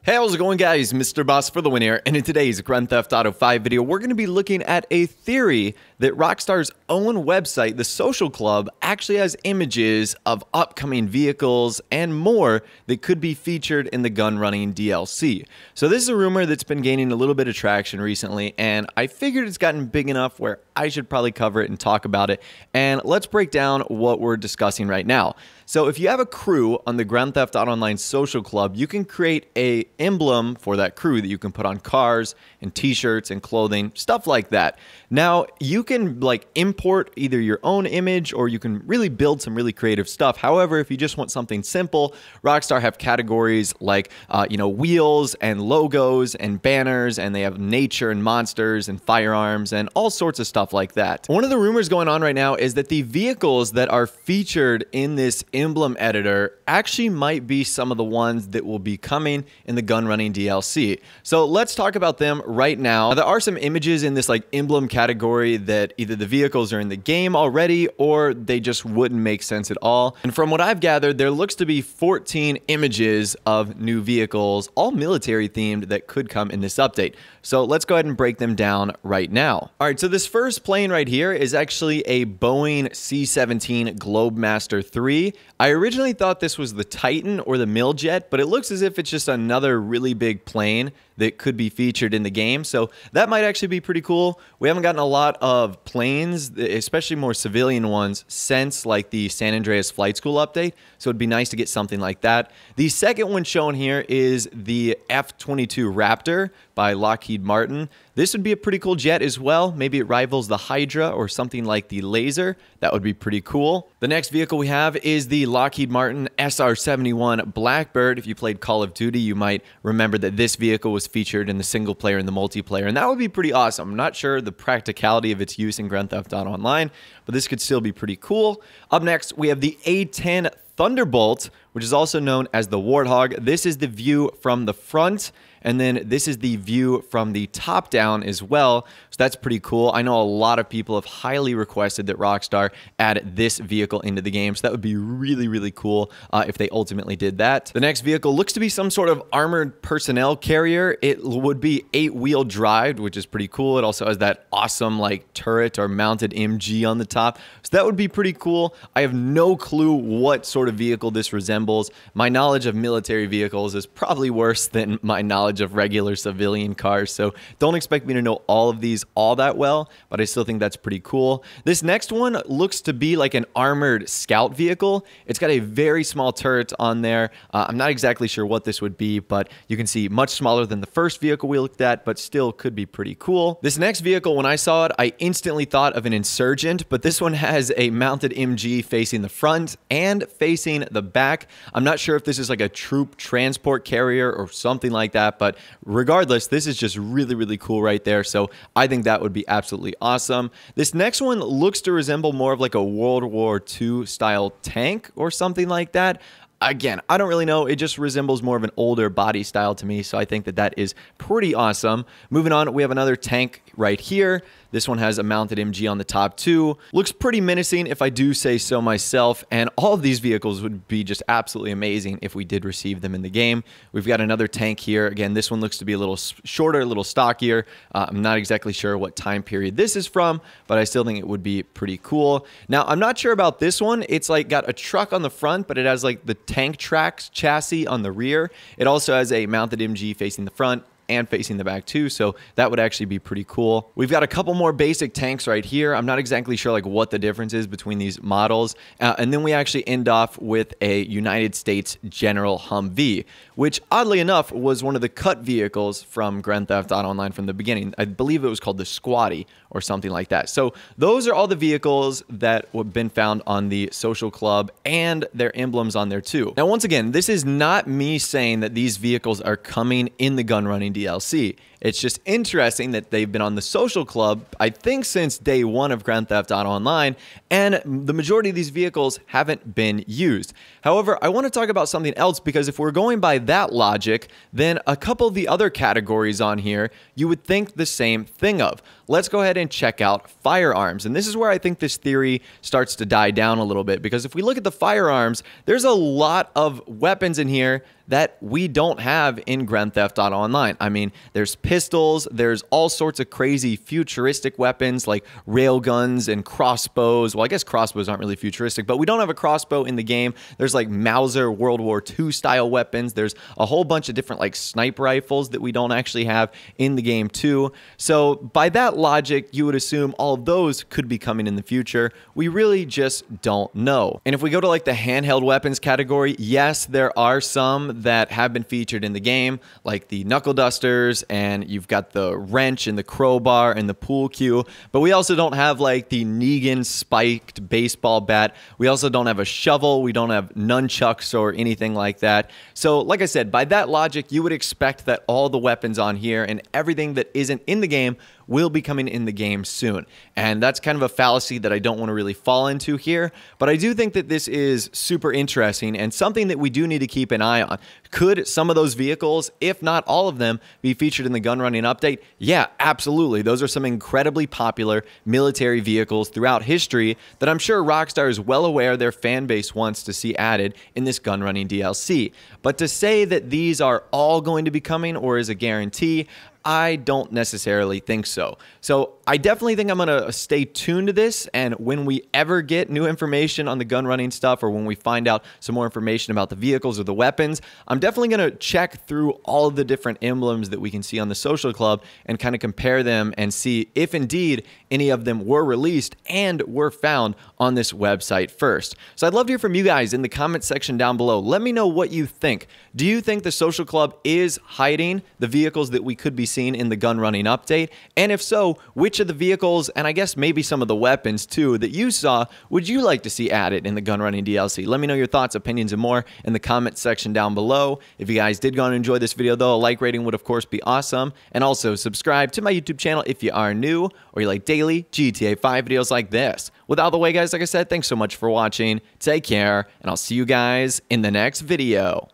Hey, how's it going, guys? Mr. Boss for the win here, and in today's Grand Theft Auto 5 video, we're going to be looking at a theory that Rockstar's own website, the Social Club, actually has images of upcoming vehicles and more that could be featured in the Gunrunning DLC. So this is a rumor that's been gaining a little bit of traction recently, and I figured it's gotten big enough where I should probably cover it and talk about it, and let's break down what we're discussing right now. So if you have a crew on the Grand Theft Auto Online Social Club, you can create a emblem for that crew that you can put on cars and t-shirts and clothing, stuff like that. Now, you can import either your own image or you can really build some really creative stuff. However, if you just want something simple, Rockstar have categories like wheels and logos and banners, and they have nature and monsters and firearms and all sorts of stuff like that. One of the rumors going on right now is that the vehicles that are featured in this emblem editor actually might be some of the ones that will be coming in the Gunrunning DLC. So let's talk about them right now. There are some images in this emblem category that either the vehicles are in the game already or they just wouldn't make sense at all. And from what I've gathered, there looks to be 14 images of new vehicles, all military themed, that could come in this update. So let's go ahead and break them down right now. All right, so this first plane right here is actually a Boeing C-17 Globemaster III. I originally thought this was the Titan or the Miljet, but it looks as if it's just another really big plane that could be featured in the game. So that might actually be pretty cool. We haven't gotten a lot of planes, especially more civilian ones, since the San Andreas Flight School update. So it'd be nice to get something like that. The second one shown here is the F-22 Raptor by Lockheed Martin. This would be a pretty cool jet as well. Maybe it rivals the Hydra or something like the Laser. That would be pretty cool. The next vehicle we have is the Lockheed Martin SR-71 Blackbird. If you played Call of Duty, you might remember that this vehicle was featured in the single player and the multiplayer, and that would be pretty awesome. I'm not sure the practicality of its use in Grand Theft Auto Online, but this could still be pretty cool. Up next, we have the A-10 Thunderbolt, which is also known as the Warthog. This is the view from the front, and then this is the view from the top down as well. So that's pretty cool. I know a lot of people have highly requested that Rockstar add this vehicle into the game. So that would be really, really cool if they ultimately did that. The next vehicle looks to be some sort of armored personnel carrier. It would be 8-wheel drive, which is pretty cool. It also has that awesome turret or mounted MG on the top. So that would be pretty cool. I have no clue what sort of vehicle this resembles. My knowledge of military vehicles is probably worse than my knowledge of regular civilian cars, so don't expect me to know all of these all that well, but I still think that's pretty cool. This next one looks to be like an armored scout vehicle. It's got a very small turret on there. I'm not exactly sure what this would be, but you can see much smaller than the first vehicle we looked at, but still could be pretty cool. This next vehicle, when I saw it, I instantly thought of an insurgent, but this one has a mounted MG facing the front and facing the back. I'm not sure if this is like a troop transport carrier or something like that, but regardless, this is just really, really cool right there. So I think that would be absolutely awesome. This next one looks to resemble more of like a World War II style tank or something like that. Again, I don't really know. It just resembles more of an older body style to me, so I think that that is pretty awesome. Moving on, we have another tank right here. This one has a mounted MG on the top too. Looks pretty menacing if I do say so myself, and all of these vehicles would be just absolutely amazing if we did receive them in the game. We've got another tank here. Again, this one looks to be a little shorter, a little stockier. I'm not exactly sure what time period this is from, but I still think it would be pretty cool. Now, I'm not sure about this one. It's got a truck on the front, but it has the tank tracks chassis on the rear. It also has a mounted MG facing the front and facing the back too, so that would actually be pretty cool. We've got a couple more basic tanks right here. I'm not exactly sure what the difference is between these models. And then we actually end off with a United States General Humvee, which oddly enough was one of the cut vehicles from Grand Theft Auto Online from the beginning. I believe it was called the Squatty or something like that. So those are all the vehicles that have been found on the Social Club, and their emblems on there too. Now, once again, this is not me saying that these vehicles are coming in the Gunrunning DLC. It's just interesting that they've been on the Social Club, I think, since day one of Grand Theft Auto Online, and the majority of these vehicles haven't been used. However, I want to talk about something else, because if we're going by that logic, then a couple of the other categories on here you would think the same thing of. let's go ahead and check out Firearms. And this is where I think this theory starts to die down a little bit, because if we look at the Firearms, there's a lot of weapons in here that we don't have in Grand Theft Auto Online. I mean, there's pistols, there's all sorts of crazy futuristic weapons like railguns and crossbows. Well, I guess crossbows aren't really futuristic, but we don't have a crossbow in the game. There's like Mauser World War II style weapons. There's a whole bunch of different like sniper rifles that we don't actually have in the game too. So by that logic, you would assume all of those could be coming in the future. We really just don't know. And if we go to like the handheld weapons category, yes, there are some that have been featured in the game, like the knuckle dusters, and you've got the wrench and the crowbar and the pool cue, but we also don't have like the Negan spiked baseball bat. We also don't have a shovel. We don't have nunchucks or anything like that. So like I said, by that logic, you would expect that all the weapons on here and everything that isn't in the game will be coming in the game soon. And that's kind of a fallacy that I don't want to really fall into here, but I do think that this is super interesting and something that we do need to keep an eye on. Could some of those vehicles, if not all of them, be featured in the Gunrunning update? Yeah, absolutely. Those are some incredibly popular military vehicles throughout history that I'm sure Rockstar is well aware their fan base wants to see added in this Gunrunning DLC. But to say that these are all going to be coming or is a guarantee, I don't necessarily think so. So I definitely think I'm going to stay tuned to this, and when we ever get new information on the gun running stuff, or when we find out some more information about the vehicles or the weapons, I'm definitely going to check through all of the different emblems that we can see on the social club and kind of compare them and see if indeed any of them were released and were found on this website first. So I'd love to hear from you guys in the comment section down below. Let me know what you think. Do you think the social club is hiding the vehicles that we could be seeing in the gun running update? And if so, which of the vehicles, and I guess maybe some of the weapons too, that you saw, would you like to see added in the gun running DLC? Let me know your thoughts, opinions, and more in the comment section down below. If you guys did go and enjoy this video though, a like rating would of course be awesome. And also subscribe to my YouTube channel if you are new or you like daily GTA 5 videos like this. With all the way guys, like I said, thanks so much for watching. Take care, and I'll see you guys in the next video.